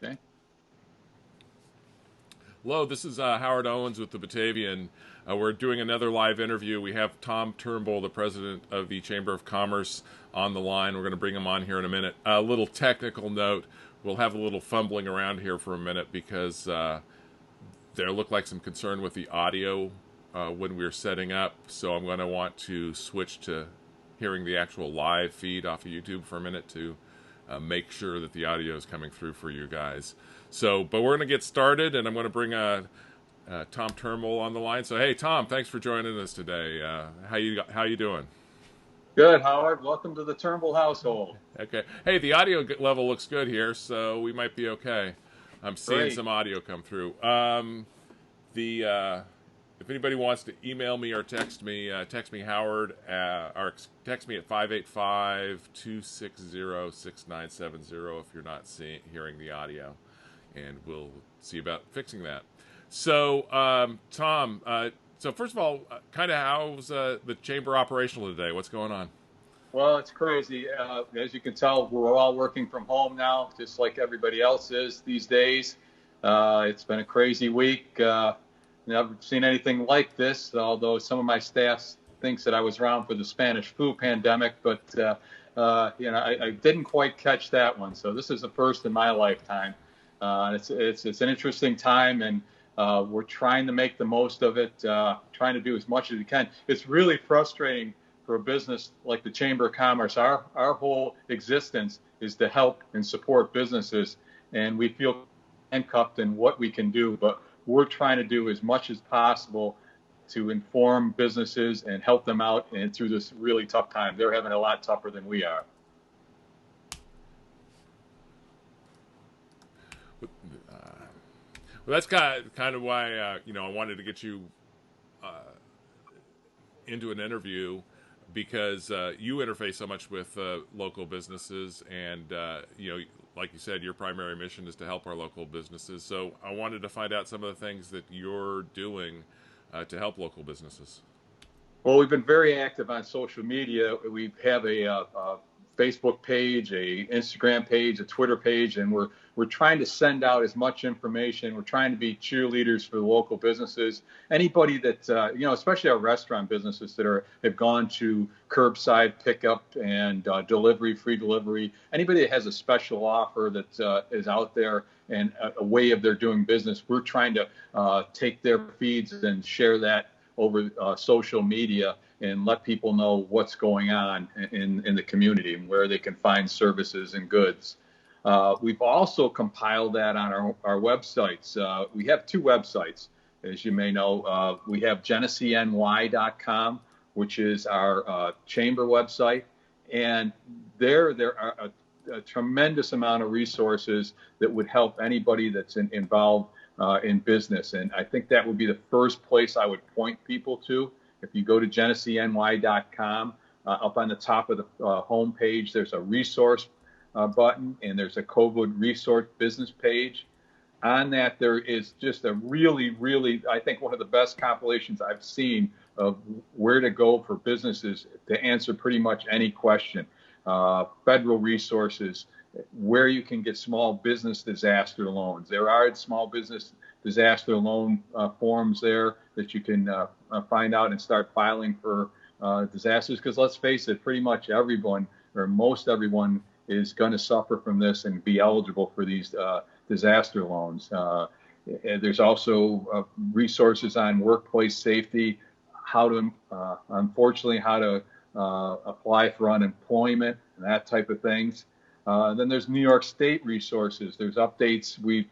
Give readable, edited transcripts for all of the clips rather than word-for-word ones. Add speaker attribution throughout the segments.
Speaker 1: Okay.
Speaker 2: Hello, this is Howard Owens with the Batavian. We're doing another live interview. We have Tom Turnbull, the president of the Chamber of Commerce, on the line. We're going to bring him on here in a minute. A little technical note. We'll have a little fumbling around here for a minute because there looked like some concern with the audio when we were setting up. So I'm going to want to switch to hearing the actual live feed off of YouTube for a minute to make sure that the audio is coming through for you guys. So, but we're going to get started, and I'm going to bring Tom Turnbull on the line. So, hey, Tom, thanks for joining us today. How you doing?
Speaker 1: Good, Howard. Welcome to the Turnbull household.
Speaker 2: Okay. Hey, the audio level looks good here, so we might be okay. I'm seeing
Speaker 1: Great.
Speaker 2: some audio come through. If anybody wants to email me or text me Howard, or text me at 585-260-6970 if you're not hearing the audio, and we'll see about fixing that. So, Tom, so first of all, kind of how's the chamber operational today? What's going on?
Speaker 1: Well, it's crazy. As you can tell, we're all working from home now, just like everybody else is these days. It's been a crazy week. Never seen anything like this, although some of my staff thinks that I was around for the Spanish flu pandemic, but I didn't quite catch that one. So this is the first in my lifetime. It's an interesting time, and we're trying to make the most of it, trying to do as much as we can. It's really frustrating for a business like the Chamber of Commerce. Our whole existence is to help and support businesses, and we feel handcuffed in what we can do, but we're trying to do as much as possible to inform businesses and help them out and through this really tough time. They're having a lot tougher than we are.
Speaker 2: Well, that's kind of why I wanted to get you into an interview, because you interface so much with local businesses, and like you said, your primary mission is to help our local businesses. So I wanted to find out some of the things that you're doing to help local businesses.
Speaker 1: Well, we've been very active on social media. We have a Facebook page, a Instagram page, a Twitter page, and we're trying to send out as much information. We're trying to be cheerleaders for the local businesses. Anybody that especially our restaurant businesses that have gone to curbside pickup and free delivery. Anybody that has a special offer that is out there and a way of their doing business, we're trying to take their feeds and share that over social media and let people know what's going on in the community and where they can find services and goods. We've also compiled that on our websites. We have two websites, as you may know. We have GeneseeNY.com, which is our chamber website, and there are a tremendous amount of resources that would help anybody that's involved in business. And I think that would be the first place I would point people to. If you go to GeneseeNY.com, up on the top of the homepage, there's a resource button, and there's a COVID resource business page. On that, there is just a really, really, I think, one of the best compilations I've seen of where to go for businesses to answer pretty much any question. Federal resources, where you can get small business disaster loans. There are small business disaster loan forms there that you can find out and start filing for disasters, because let's face it, pretty much everyone or most everyone is going to suffer from this and be eligible for these disaster loans. There's also resources on workplace safety, how to apply for unemployment and that type of things. Then there's New York State resources. There's updates. We've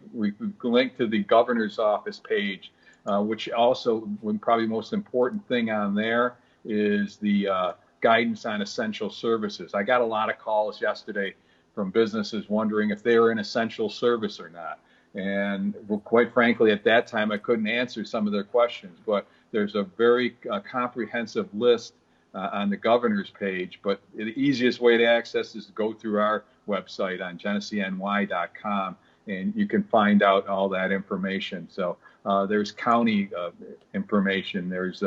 Speaker 1: linked to the governor's office page, which also, probably the most important thing on there is the guidance on essential services. I got a lot of calls yesterday from businesses wondering if they were an essential service or not. And quite frankly, at that time, I couldn't answer some of their questions. But there's a very comprehensive list on the governor's page. But the easiest way to access is to go through our website on GeneseeNY.com, and you can find out all that information. So there's county information, there's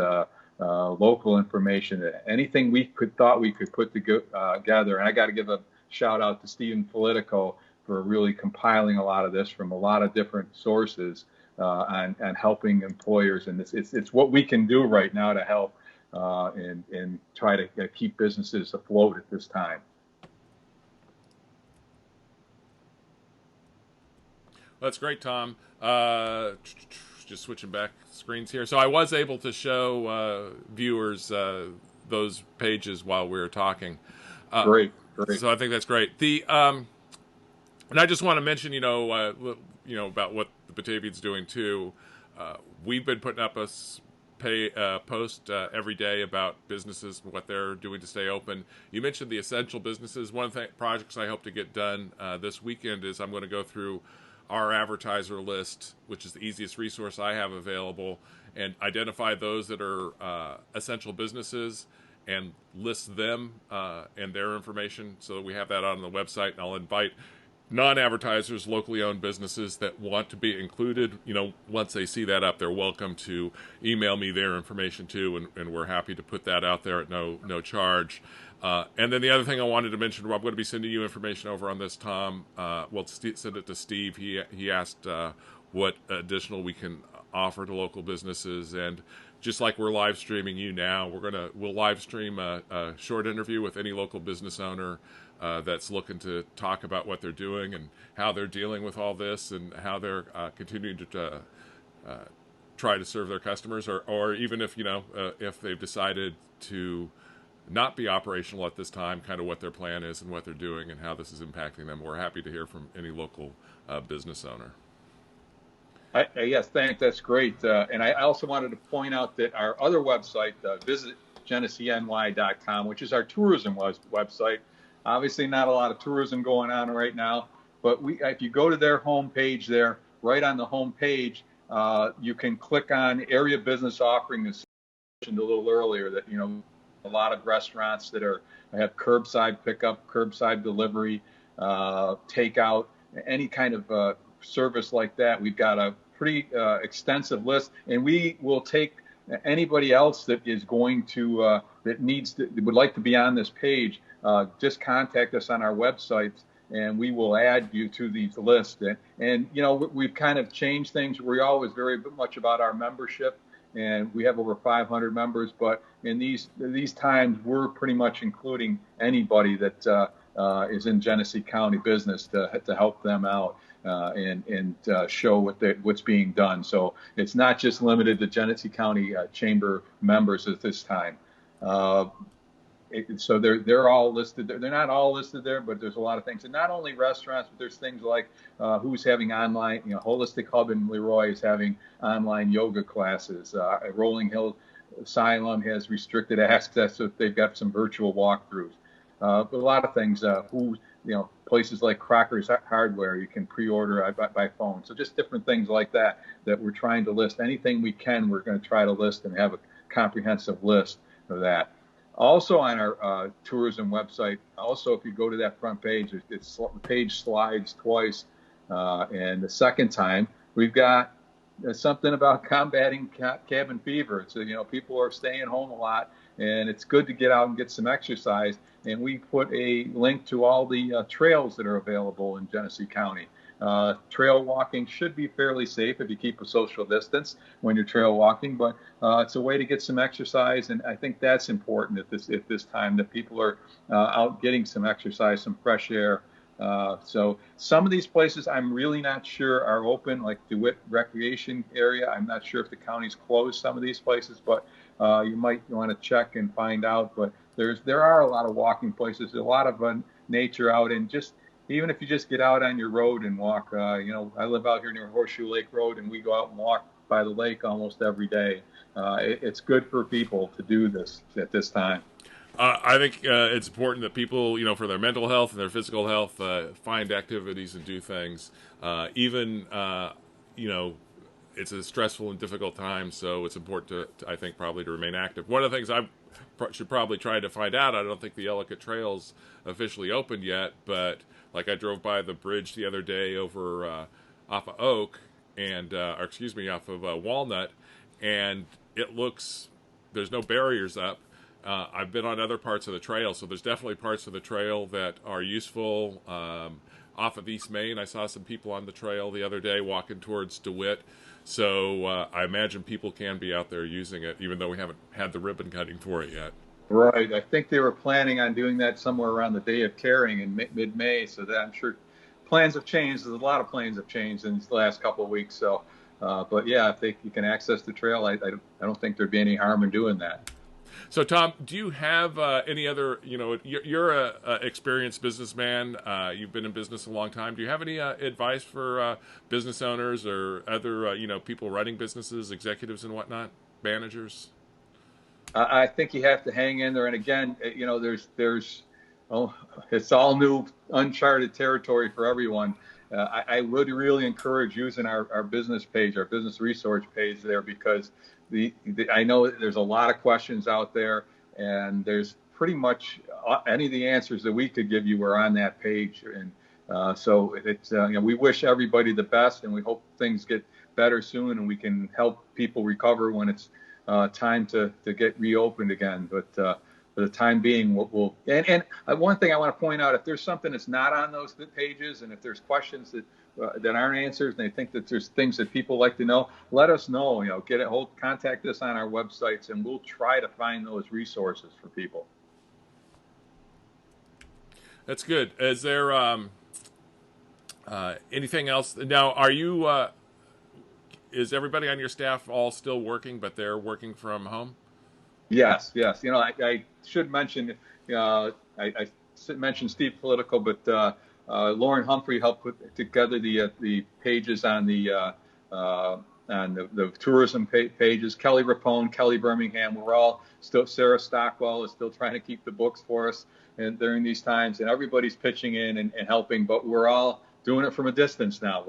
Speaker 1: local information, anything we thought we could put together. And I got to give a shout out to Stephen Politico, really compiling a lot of this from a lot of different sources on helping employers. And it's what we can do right now to help and try to keep businesses afloat at this time.
Speaker 2: That's great, Tom. Just switching back screens here. So I was able to show viewers those pages while we were talking.
Speaker 1: Great.
Speaker 2: So I think that's great. And I just want to mention, about what the Batavian's doing too. We've been putting up a post every day about businesses, what they're doing to stay open. You mentioned the essential businesses. One of the projects I hope to get done this weekend is I'm going to go through our advertiser list, which is the easiest resource I have available, and identify those that are essential businesses and list them and their information so that we have that on the website. And I'll invite non-advertisers, locally owned businesses that want to be included. Once they see that up, they're welcome to email me their information too, and we're happy to put that out there at no charge. And then the other thing I wanted to mention, Rob, I'm going to be sending you information over on this, Tom. Send it to Steve. He asked what additional we can offer to local businesses, and just like we're live streaming you now, we'll live stream a short interview with any local business owner that's looking to talk about what they're doing and how they're dealing with all this and how they're continuing to try to serve their customers, or even if they've decided to not be operational at this time, kind of what their plan is and what they're doing and how this is impacting them. We're happy to hear from any local business owner.
Speaker 1: Yes, thanks. That's great. And I also wanted to point out that our other website, visit GeneseeNY.com, which is our tourism website. Obviously, not a lot of tourism going on right now, but if you go to their homepage there, right on the homepage, you can click on area business offering, as mentioned a little earlier, that a lot of restaurants that have curbside pickup, curbside delivery, takeout, any kind of service like that. We've got a pretty extensive list, and we will take anybody else that is going to that would like to be on this page. Just contact us on our website, and we will add you to these lists. And we've kind of changed things. We're always very much about our membership, and we have over 500 members. But in these times, we're pretty much including anybody that is in Genesee County business to help them out and show what's being done. So it's not just limited to Genesee County Chamber members at this time. So they're all listed. They're not all listed there, but there's a lot of things. And not only restaurants, but there's things like who's having online, Holistic Hub in Leroy is having online yoga classes. Rolling Hill Asylum has restricted access, so they've got some virtual walkthroughs. But a lot of things, places like Crocker's Hardware, you can pre-order by phone. So just different things like that we're trying to list. Anything we can, we're going to try to list and have a comprehensive list of that. Also on our tourism website, if you go to that front page, the page slides twice. And the second time, we've got something about combating cabin fever. So, people are staying home a lot, and it's good to get out and get some exercise. And we put a link to all the trails that are available in Genesee County. Trail walking should be fairly safe if you keep a social distance when you're trail walking, but it's a way to get some exercise, and I think that's important at this time, that people are out getting some exercise, some fresh air. So some of these places I'm really not sure are open, like DeWitt Recreation Area. I'm not sure if the county's closed some of these places, but you might want to check and find out. But there are a lot of walking places, a lot of nature out, and even if you just get out on your road and walk, I live out here near Horseshoe Lake Road, and we go out and walk by the lake almost every day. It's good for people to do this at this time.
Speaker 2: I think it's important that people, for their mental health and their physical health, find activities and do things. It's a stressful and difficult time, so it's important I think, probably to remain active. One of the things I should probably try to find out, I don't think the Ellicott Trail's officially opened yet, but like I drove by the bridge the other day over off of Oak, off of Walnut, and there's no barriers up. I've been on other parts of the trail, so there's definitely parts of the trail that are useful. off of East Main. I saw some people on the trail the other day walking towards DeWitt. So I imagine people can be out there using it, even though we haven't had the ribbon cutting for it yet.
Speaker 1: Right. I think they were planning on doing that somewhere around the day of caring in mid-May. So that I'm sure plans have changed. There's a lot of plans have changed in the last couple of weeks. So, but yeah, if you can access the trail, I don't think there'd be any harm in doing that.
Speaker 2: So, Tom, do you have any other, you're a experienced businessman. You've been in business a long time. Do you have any advice for business owners or other, people running businesses, executives and whatnot, managers?
Speaker 1: I think you have to hang in there. And again, it's all new, uncharted territory for everyone. I would really encourage using our business page, our business resource page there, because I know there's a lot of questions out there, and there's pretty much any of the answers that we could give you are on that page. And so it's we wish everybody the best, and we hope things get better soon, and we can help people recover when it's time to get reopened again. But for the time being, and one thing I want to point out: if there's something that's not on those pages, and if there's questions that aren't answered, and they think that there's things that people like to know, let us know. Contact us on our websites, and we'll try to find those resources for people.
Speaker 2: That's good. Is there anything else? Now, are you? Is everybody on your staff all still working, but they're working from home?
Speaker 1: Yes. I should mention. I mentioned Steve Political, but Lauren Humphrey helped put together the pages on the tourism pages. Kelly Rapone, Kelly Birmingham, we're all still. Sarah Stockwell is still trying to keep the books for us and during these times, and everybody's pitching in and helping. But we're all doing it from a distance now.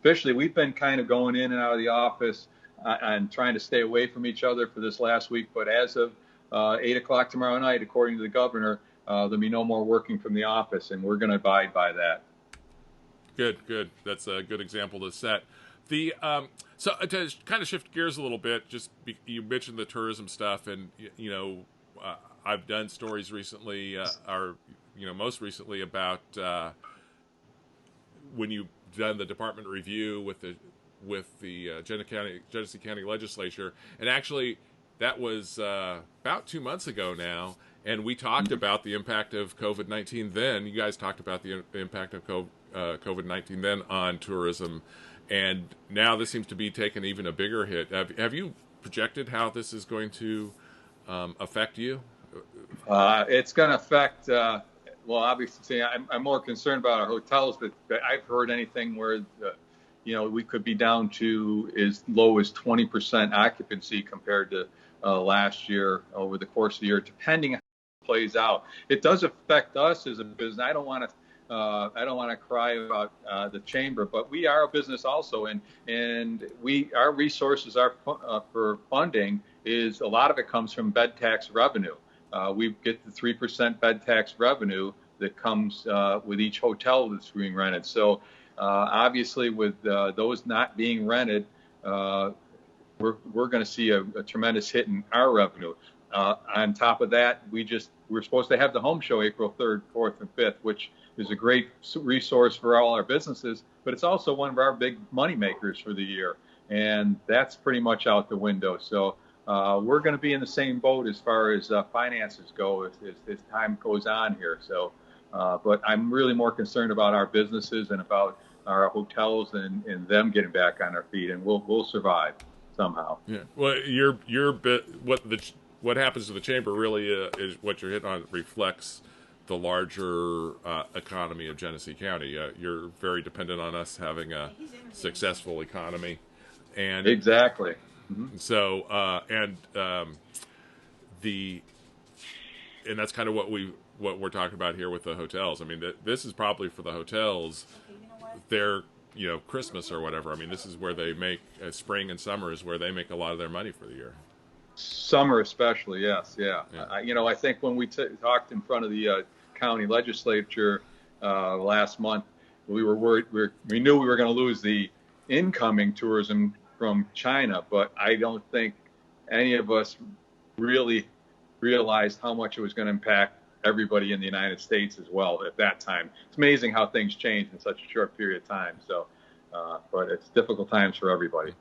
Speaker 1: Officially, we've been kind of going in and out of the office and trying to stay away from each other for this last week. But as of 8 o'clock tomorrow night, according to the governor, there'll be no more working from the office, and we're going to abide by that.
Speaker 2: Good. That's a good example to set. So to kind of shift gears a little bit, you mentioned the tourism stuff, and I've done stories recently, most recently about when you've done the department review with the Genesee County Legislature, and actually that was about 2 months ago now. And we talked about the impact of COVID-19 then. You guys talked about the impact of COVID-19 then on tourism. And now this seems to be taking even a bigger hit. Have you projected how this is going to affect you?
Speaker 1: It's going to affect, obviously, I'm more concerned about our hotels, but I've heard anything where, we could be down to as low as 20% occupancy compared to last year over the course of the year, depending on plays out. It does affect us as a business. I don't want to cry about the chamber, but we are a business also, and our resources are for funding is a lot of it comes from bed tax revenue. We get the 3% bed tax revenue that comes with each hotel that's being rented. So obviously, with those not being rented, we're going to see a tremendous hit in our revenue. On top of that, we're supposed to have the home show April 3rd, 4th, and 5th, which is a great resource for all our businesses, but it's also one of our big money makers for the year. And that's pretty much out the window. So we're going to be in the same boat as far as finances go as time goes on here. So, but I'm really more concerned about our businesses and about our hotels and them getting back on their feet, and we'll survive somehow.
Speaker 2: Yeah. Well, what happens to the chamber really is what you're hitting on reflects the larger economy of Genesee County. You're very dependent on us having a successful economy, and
Speaker 1: exactly. Mm-hmm.
Speaker 2: So and that's kind of what we're talking about here with the hotels. I mean, this is probably for the hotels. Their Christmas or whatever. I mean, this is where they make spring and summer is where they make a lot of their money for the year.
Speaker 1: Summer especially, yes, yeah. I think when we talked in front of the county legislature last month, we were worried. We knew we were going to lose the incoming tourism from China, but I don't think any of us really realized how much it was going to impact everybody in the United States as well at that time. It's amazing how things change in such a short period of time. So, but it's difficult times for everybody.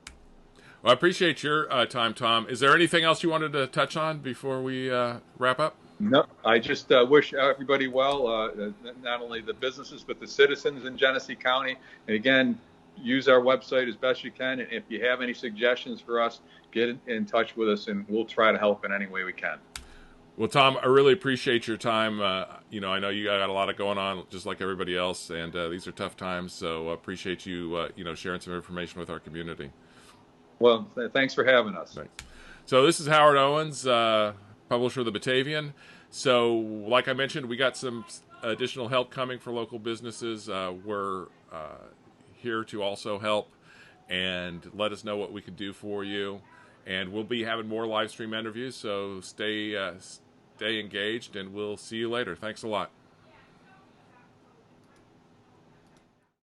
Speaker 2: Well, I appreciate your time, Tom. Is there anything else you wanted to touch on before we wrap up?
Speaker 1: No, I just wish everybody well, not only the businesses, but the citizens in Genesee County. And again, use our website as best you can. And if you have any suggestions for us, get in touch with us, and we'll try to help in any way we can.
Speaker 2: Well, Tom, I really appreciate your time. I know you got a lot of going on, just like everybody else, and these are tough times. So I appreciate you, sharing some information with our community.
Speaker 1: Well, thanks for having us.
Speaker 2: Thanks. So this is Howard Owens, publisher of the Batavian. So, like I mentioned, we got some additional help coming for local businesses. We're here to also help and let us know what we can do for you. And we'll be having more live stream interviews, so stay engaged, and we'll see you later. Thanks a lot.